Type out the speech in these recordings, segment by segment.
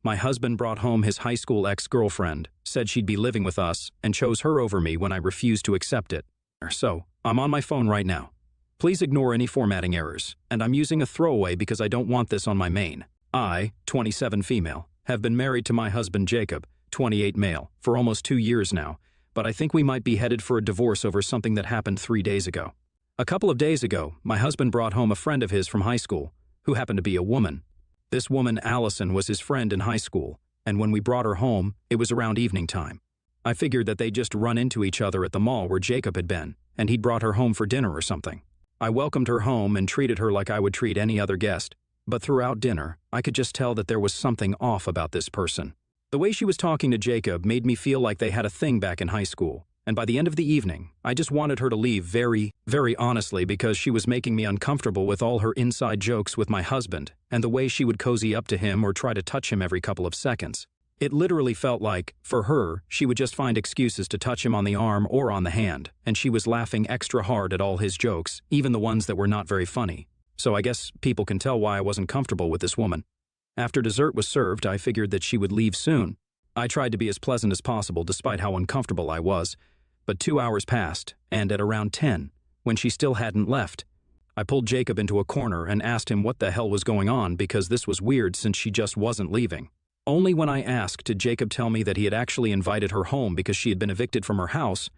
My husband brought home his high school ex-girlfriend, said she'd be living with us, and chose her over me when I refused to accept it. So, I'm on my phone right now. Please ignore any formatting errors, and I'm using a throwaway because I don't want this on my main. I, 27 female, have been married to my husband Jacob, 28 male, for almost 2 years now, but I think we might be headed for a divorce over something that happened 3 days ago. A couple of days ago, my husband brought home a friend of his from high school, who happened to be a woman. This woman, Allison, was his friend in high school, and when we brought her home, it was around evening time. I figured that they'd just run into each other at the mall where Jacob had been, and he'd brought her home for dinner or something. I welcomed her home and treated her like I would treat any other guest, but throughout dinner, I could just tell that there was something off about this person. The way she was talking to Jacob made me feel like they had a thing back in high school, and by the end of the evening, I just wanted her to leave very honestly because she was making me uncomfortable with all her inside jokes with my husband and the way she would cozy up to him or try to touch him every couple of seconds. It literally felt like, for her, she would just find excuses to touch him on the arm or on the hand, and she was laughing extra hard at all his jokes, even the ones that were not very funny. So I guess people can tell why I wasn't comfortable with this woman. After dessert was served, I figured that she would leave soon. I tried to be as pleasant as possible despite how uncomfortable I was, but 2 hours passed, and at around 10, when she still hadn't left, I pulled Jacob into a corner and asked him what the hell was going on because this was weird since she just wasn't leaving. Only when I asked did Jacob tell me that he had actually invited her home because she had been evicted from her house.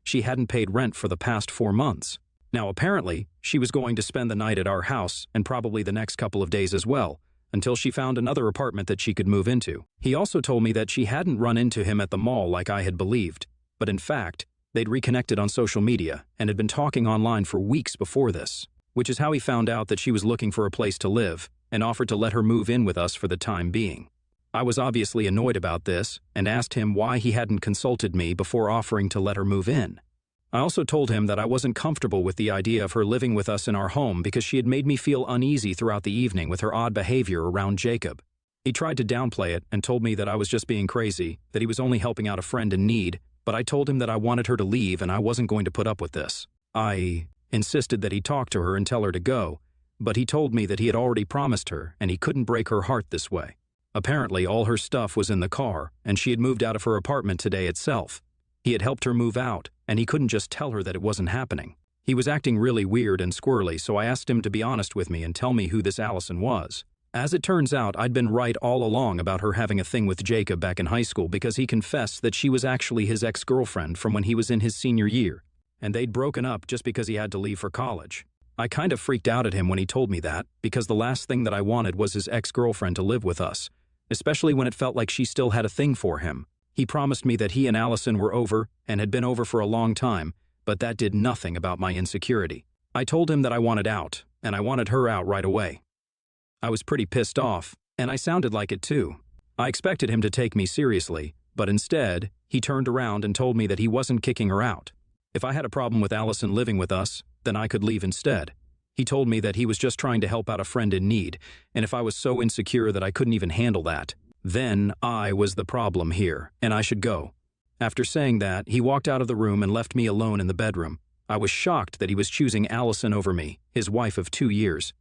She hadn't paid rent for the past 4 months. Now apparently, she was going to spend the night at our house and probably the next couple of days as well, until she found another apartment that she could move into. He also told me that she hadn't run into him at the mall like I had believed, but in fact, they'd reconnected on social media and had been talking online for weeks before this, which is how he found out that she was looking for a place to live and offered to let her move in with us for the time being. I was obviously annoyed about this and asked him why he hadn't consulted me before offering to let her move in. I also told him that I wasn't comfortable with the idea of her living with us in our home because she had made me feel uneasy throughout the evening with her odd behavior around Jacob. He tried to downplay it and told me that I was just being crazy, that he was only helping out a friend in need, but I told him that I wanted her to leave and I wasn't going to put up with this. I insisted that he talk to her and tell her to go, but he told me that he had already promised her and he couldn't break her heart this way. Apparently, all her stuff was in the car, and she had moved out of her apartment today itself. He had helped her move out, and he couldn't just tell her that it wasn't happening. He was acting really weird and squirrely, so I asked him to be honest with me and tell me who this Allison was. As it turns out, I'd been right all along about her having a thing with Jacob back in high school because he confessed that she was actually his ex-girlfriend from when he was in his senior year, and they'd broken up just because he had to leave for college. I kind of freaked out at him when he told me that, because the last thing that I wanted was his ex-girlfriend to live with us, especially when it felt like she still had a thing for him. He promised me that he and Allison were over and had been over for a long time, but that did nothing about my insecurity. I told him that I wanted out, and I wanted her out right away. I was pretty pissed off, and I sounded like it too. I expected him to take me seriously, but instead, he turned around and told me that he wasn't kicking her out. If I had a problem with Allison living with us, then I could leave instead. He told me that he was just trying to help out a friend in need, and if I was so insecure that I couldn't even handle that, then I was the problem here, and I should go. After saying that, he walked out of the room and left me alone in the bedroom. I was shocked that he was choosing Allison over me, his wife of 2 years.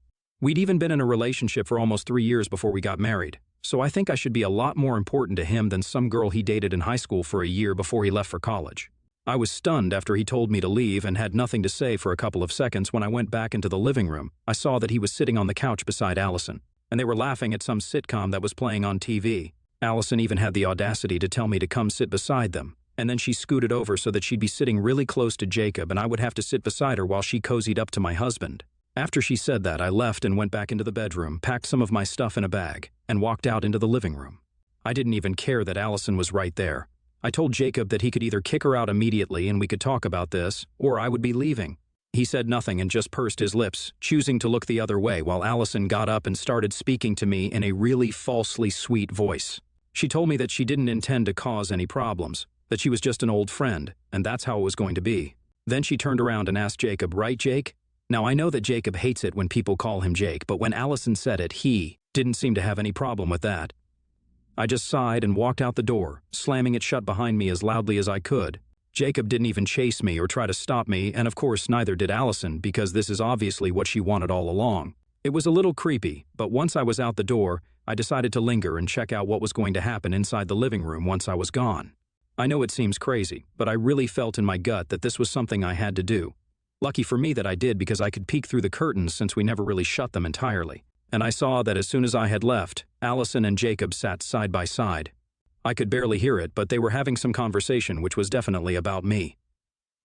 We'd even been in a relationship for almost 3 years before we got married, so I think I should be a lot more important to him than some girl he dated in high school for a year before he left for college. I was stunned after he told me to leave and had nothing to say for a couple of seconds. When I went back into the living room, I saw that he was sitting on the couch beside Allison, and they were laughing at some sitcom that was playing on TV. Allison even had the audacity to tell me to come sit beside them, and then she scooted over so that she'd be sitting really close to Jacob and I would have to sit beside her while she cozied up to my husband. After she said that, I left and went back into the bedroom, packed some of my stuff in a bag, and walked out into the living room. I didn't even care that Allison was right there. I told Jacob that he could either kick her out immediately and we could talk about this, or I would be leaving. He said nothing and just pursed his lips, choosing to look the other way while Allison got up and started speaking to me in a really falsely sweet voice. She told me that she didn't intend to cause any problems, that she was just an old friend, and that's how it was going to be. Then she turned around and asked Jacob, "Right, Jake?" Now I know that Jacob hates it when people call him Jake, but when Allison said it, he didn't seem to have any problem with that. I just sighed and walked out the door, slamming it shut behind me as loudly as I could. Jacob didn't even chase me or try to stop me, and of course neither did Allison, because this is obviously what she wanted all along. It was a little creepy, but once I was out the door, I decided to linger and check out what was going to happen inside the living room once I was gone. I know it seems crazy, but I really felt in my gut that this was something I had to do. Lucky for me that I did, because I could peek through the curtains since we never really shut them entirely. And I saw that as soon as I had left, Allison and Jacob sat side by side. I could barely hear it, but they were having some conversation which was definitely about me.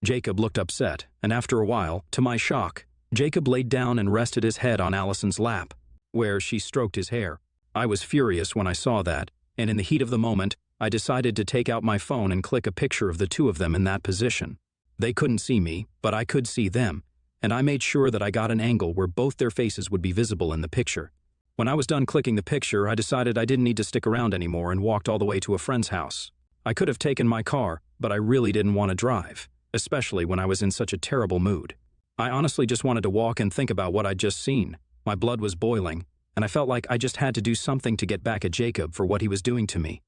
Jacob looked upset, and after a while, to my shock, Jacob laid down and rested his head on Allison's lap, where she stroked his hair. I was furious when I saw that, and in the heat of the moment, I decided to take out my phone and click a picture of the two of them in that position. They couldn't see me, but I could see them, and I made sure that I got an angle where both their faces would be visible in the picture. When I was done clicking the picture, I decided I didn't need to stick around anymore and walked all the way to a friend's house. I could have taken my car, but I really didn't want to drive, especially when I was in such a terrible mood. I honestly just wanted to walk and think about what I'd just seen. My blood was boiling, and I felt like I just had to do something to get back at Jacob for what he was doing to me.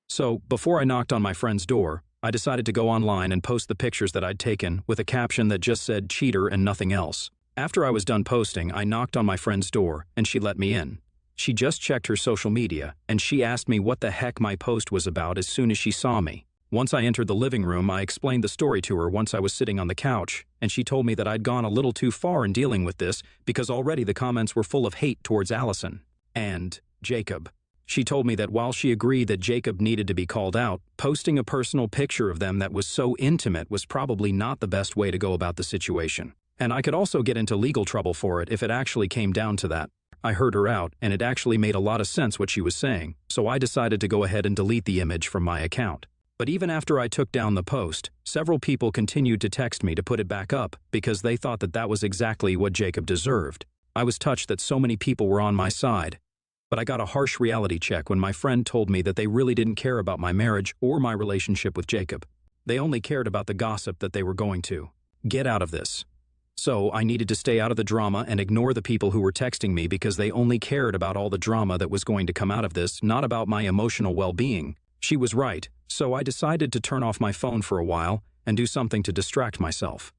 So, before I knocked on my friend's door, I decided to go online and post the pictures that I'd taken with a caption that just said cheater and nothing else. After I was done posting, I knocked on my friend's door, and she let me in. She just checked her social media, and she asked me what the heck my post was about as soon as she saw me. Once I entered the living room, I explained the story to her once I was sitting on the couch, and she told me that I'd gone a little too far in dealing with this because already the comments were full of hate towards Allison and Jacob. She told me that while she agreed that Jacob needed to be called out, posting a personal picture of them that was so intimate was probably not the best way to go about the situation. And I could also get into legal trouble for it if it actually came down to that. I heard her out, and it actually made a lot of sense what she was saying, so I decided to go ahead and delete the image from my account. But even after I took down the post, several people continued to text me to put it back up because they thought that that was exactly what Jacob deserved. I was touched that so many people were on my side. But I got a harsh reality check when my friend told me that they really didn't care about my marriage or my relationship with Jacob. They only cared about the gossip that they were going to get out of this. So I needed to stay out of the drama and ignore the people who were texting me because they only cared about all the drama that was going to come out of this, not about my emotional well-being. She was right, so I decided to turn off my phone for a while and do something to distract myself.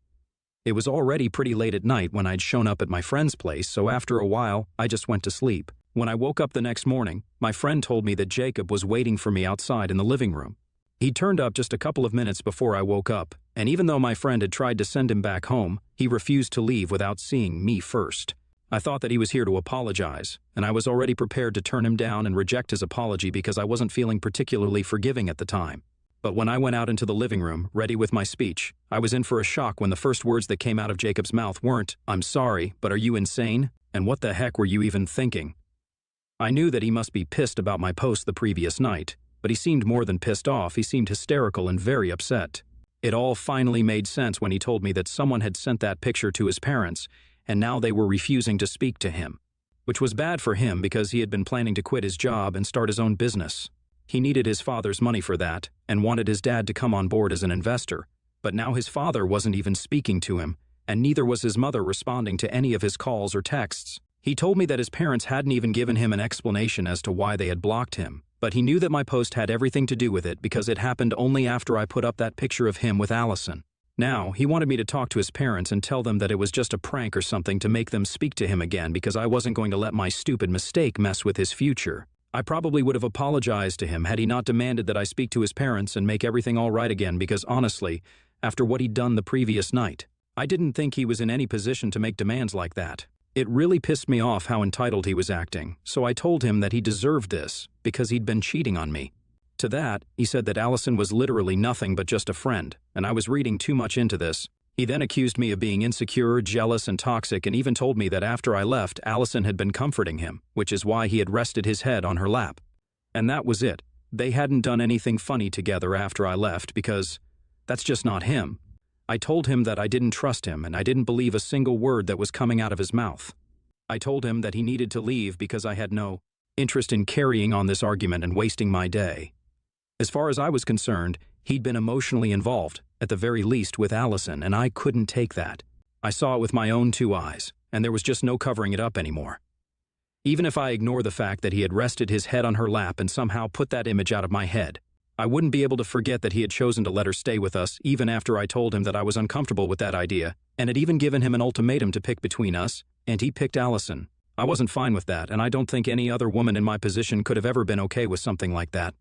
It was already pretty late at night when I'd shown up at my friend's place, so after a while, I just went to sleep. When I woke up the next morning, my friend told me that Jacob was waiting for me outside in the living room. He turned up just a couple of minutes before I woke up, and even though my friend had tried to send him back home, he refused to leave without seeing me first. I thought that he was here to apologize, and I was already prepared to turn him down and reject his apology because I wasn't feeling particularly forgiving at the time. But when I went out into the living room, ready with my speech, I was in for a shock when the first words that came out of Jacob's mouth weren't, "I'm sorry, but are you insane? And what the heck were you even thinking?" I knew that he must be pissed about my post the previous night, but he seemed more than pissed off. He seemed hysterical and very upset. It all finally made sense when he told me that someone had sent that picture to his parents, and now they were refusing to speak to him, which was bad for him because he had been planning to quit his job and start his own business. He needed his father's money for that and wanted his dad to come on board as an investor, but now his father wasn't even speaking to him, and neither was his mother responding to any of his calls or texts. He told me that his parents hadn't even given him an explanation as to why they had blocked him, but he knew that my post had everything to do with it because it happened only after I put up that picture of him with Allison. Now, he wanted me to talk to his parents and tell them that it was just a prank or something to make them speak to him again because I wasn't going to let my stupid mistake mess with his future. I probably would have apologized to him had he not demanded that I speak to his parents and make everything all right again because honestly, after what he'd done the previous night, I didn't think he was in any position to make demands like that. It really pissed me off how entitled he was acting, so I told him that he deserved this because he'd been cheating on me. To that, he said that Allison was literally nothing but just a friend, and I was reading too much into this. He then accused me of being insecure, jealous, and toxic, and even told me that after I left, Allison had been comforting him, which is why he had rested his head on her lap. And that was it. They hadn't done anything funny together after I left because that's just not him. I told him that I didn't trust him and I didn't believe a single word that was coming out of his mouth. I told him that he needed to leave because I had no interest in carrying on this argument and wasting my day. As far as I was concerned, he'd been emotionally involved, at the very least with Allison, and I couldn't take that. I saw it with my own two eyes, and there was just no covering it up anymore. Even if I ignore the fact that he had rested his head on her lap and somehow put that image out of my head, I wouldn't be able to forget that he had chosen to let her stay with us even after I told him that I was uncomfortable with that idea and had even given him an ultimatum to pick between us And he picked Allison. I wasn't fine with that, and I don't think any other woman in my position could have ever been okay with something like that.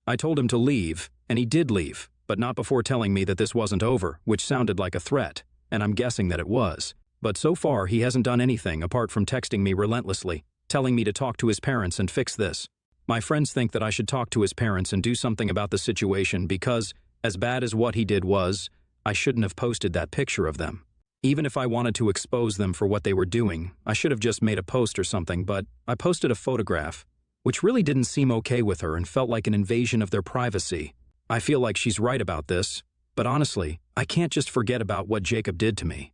I told him to leave, and he did leave, but not before telling me that this wasn't over, which sounded like a threat, and I'm guessing that it was. But so far, he hasn't done anything apart from texting me relentlessly, telling me to talk to his parents and fix this. My friends think that I should talk to his parents and do something about the situation because, as bad as what he did was, I shouldn't have posted that picture of them. Even if I wanted to expose them for what they were doing, I should have just made a post or something, but I posted a photograph, which really didn't seem okay with her and felt like an invasion of their privacy. I feel like she's right about this, but honestly, I can't just forget about what Jacob did to me.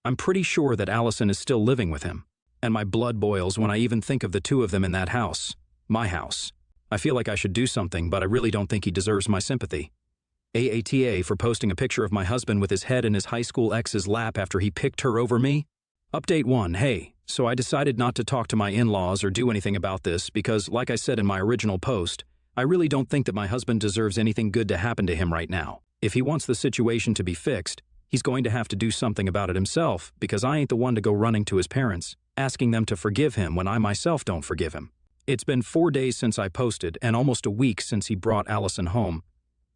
I'm pretty sure that Allison is still living with him, and my blood boils when I even think of the two of them in that house. My house. I feel like I should do something, but I really don't think he deserves my sympathy. AATA for posting a picture of my husband with his head in his high school ex's lap after he picked her over me. Update 1. Hey, so I decided not to talk to my in-laws or do anything about this because, like I said in my original post, I really don't think that my husband deserves anything good to happen to him right now. If he wants the situation to be fixed, he's going to have to do something about it himself because I ain't the one to go running to his parents, asking them to forgive him when I myself don't forgive him. It's been 4 days since I posted and almost a week since he brought Allison home.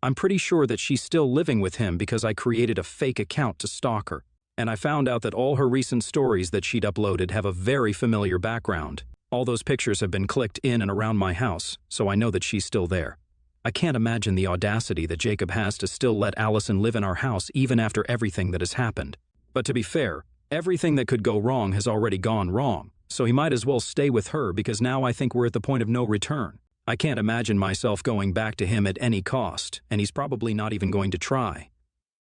I'm pretty sure that she's still living with him because I created a fake account to stalk her, and I found out that all her recent stories that she'd uploaded have a very familiar background. All those pictures have been clicked in and around my house, so I know that she's still there. I can't imagine the audacity that Jacob has to still let Allison live in our house even after everything that has happened. But to be fair, everything that could go wrong has already gone wrong, so he might as well stay with her because now I think we're at the point of no return. I can't imagine myself going back to him at any cost, and he's probably not even going to try.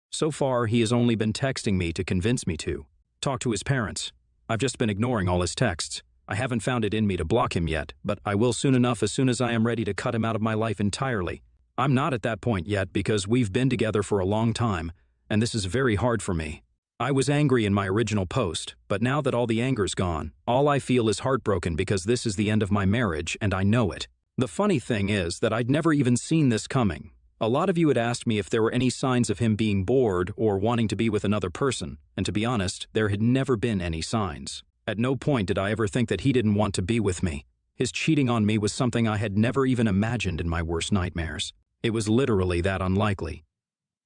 So far, he has only been texting me to convince me to talk to his parents. I've just been ignoring all his texts. I haven't found it in me to block him yet, but I will soon enough as soon as I am ready to cut him out of my life entirely. I'm not at that point yet because we've been together for a long time, and this is very hard for me. I was angry in my original post, but now that all the anger's gone, all I feel is heartbroken because this is the end of my marriage and I know it. The funny thing is that I'd never even seen this coming. A lot of you had asked me if there were any signs of him being bored or wanting to be with another person, and to be honest, there had never been any signs. At no point did I ever think that he didn't want to be with me. His cheating on me was something I had never even imagined in my worst nightmares. It was literally that unlikely.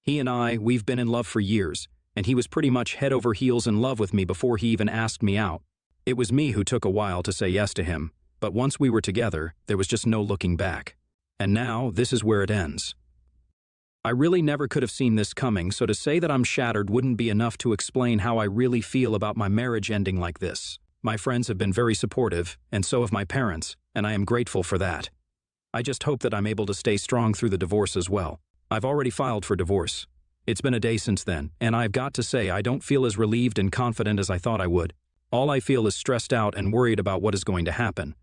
He and we've been in love for years, and he was pretty much head over heels in love with me before he even asked me out. It was me who took a while to say yes to him, but once we were together, there was just no looking back. And now, this is where it ends. I really never could have seen this coming, so to say that I'm shattered wouldn't be enough to explain how I really feel about my marriage ending like this. My friends have been very supportive, and so have my parents, and I am grateful for that. I just hope that I'm able to stay strong through the divorce as well. I've already filed for divorce. It's been a day since then, and I've got to say I don't feel as relieved and confident as I thought I would. All I feel is stressed out and worried about what is going to happen.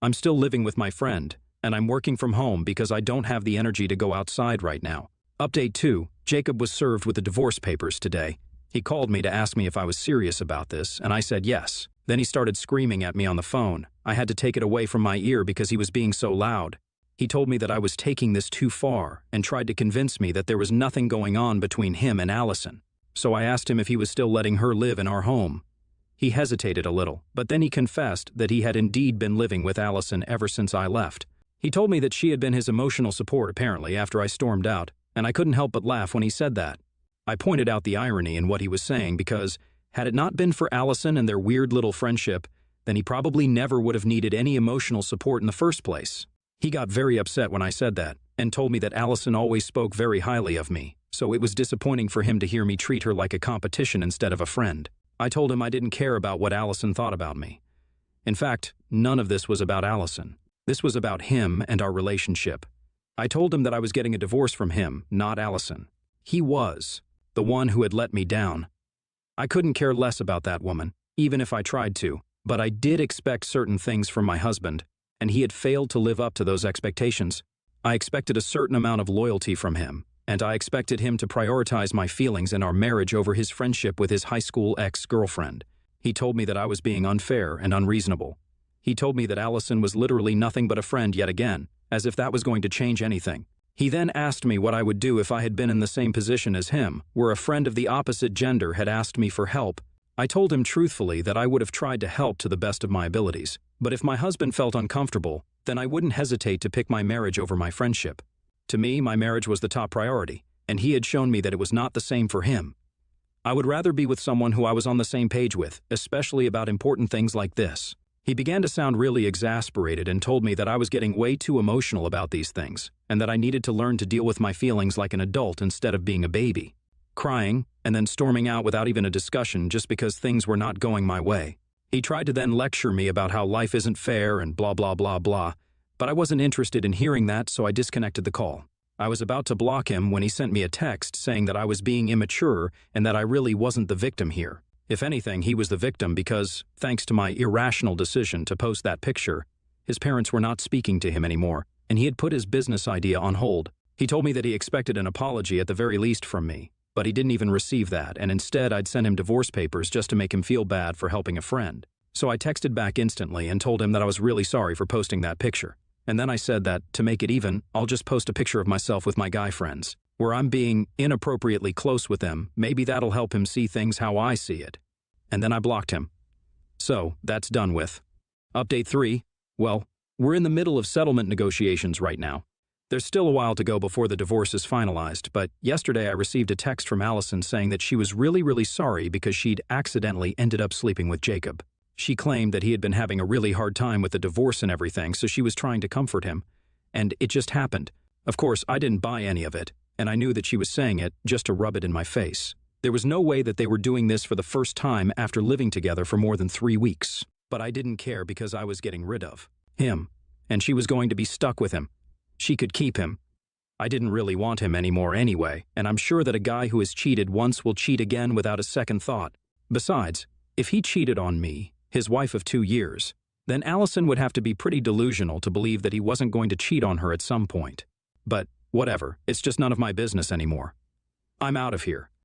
I'm still living with my friend, and I'm working from home because I don't have the energy to go outside right now. Update 2. Jacob was served with the divorce papers today. He called me to ask me if I was serious about this, and I said yes. Then he started screaming at me on the phone. I had to take it away from my ear because he was being so loud. He told me that I was taking this too far and tried to convince me that there was nothing going on between him and Allison. So I asked him if he was still letting her live in our home. He hesitated a little, but then he confessed that he had indeed been living with Allison ever since I left. He told me that she had been his emotional support apparently after I stormed out, and I couldn't help but laugh when he said that. I pointed out the irony in what he was saying because, had it not been for Allison and their weird little friendship, then he probably never would have needed any emotional support in the first place. He got very upset when I said that, and told me that Allison always spoke very highly of me, so it was disappointing for him to hear me treat her like a competition instead of a friend. I told him I didn't care about what Allison thought about me. In fact, none of this was about Allison. This was about him and our relationship. I told him that I was getting a divorce from him, not Allison. He was the one who had let me down. I couldn't care less about that woman, even if I tried to, but I did expect certain things from my husband, and he had failed to live up to those expectations. I expected a certain amount of loyalty from him, and I expected him to prioritize my feelings and our marriage over his friendship with his high school ex-girlfriend. He told me that I was being unfair and unreasonable. He told me that Allison was literally nothing but a friend yet again, as if that was going to change anything. He then asked me what I would do if I had been in the same position as him, where a friend of the opposite gender had asked me for help, I told him truthfully that I would have tried to help to the best of my abilities, but if my husband felt uncomfortable, then I wouldn't hesitate to pick my marriage over my friendship. To me, my marriage was the top priority, and he had shown me that it was not the same for him. I would rather be with someone who I was on the same page with, especially about important things like this. He began to sound really exasperated and told me that I was getting way too emotional about these things, and that I needed to learn to deal with my feelings like an adult instead of being a baby. Crying, and then storming out without even a discussion just because things were not going my way. He tried to then lecture me about how life isn't fair and blah blah blah blah, but I wasn't interested in hearing that, so I disconnected the call. I was about to block him when he sent me a text saying that I was being immature and that I really wasn't the victim here. If anything, he was the victim because, thanks to my irrational decision to post that picture, his parents were not speaking to him anymore, and he had put his business idea on hold. He told me that he expected an apology at the very least from me, but he didn't even receive that, and instead I'd sent him divorce papers just to make him feel bad for helping a friend. So I texted back instantly and told him that I was really sorry for posting that picture. And then I said that, to make it even, I'll just post a picture of myself with my guy friends, where I'm being inappropriately close with them. Maybe that'll help him see things how I see it. And then I blocked him. So, that's done with. Update 3. Well, we're in the middle of settlement negotiations right now. There's still a while to go before the divorce is finalized, but yesterday I received a text from Allison saying that she was really sorry because she'd accidentally ended up sleeping with Jacob. She claimed that he had been having a really hard time with the divorce and everything, so she was trying to comfort him. And it just happened. Of course, I didn't buy any of it, and I knew that she was saying it just to rub it in my face. There was no way that they were doing this for the first time after living together for more than 3 weeks. But I didn't care because I was getting rid of him, and she was going to be stuck with him. She could keep him. I didn't really want him anymore anyway, and I'm sure that a guy who has cheated once will cheat again without a second thought. Besides, if he cheated on me, his wife of 2 years, then Allison would have to be pretty delusional to believe that he wasn't going to cheat on her at some point. But whatever, it's just none of my business anymore. I'm out of here.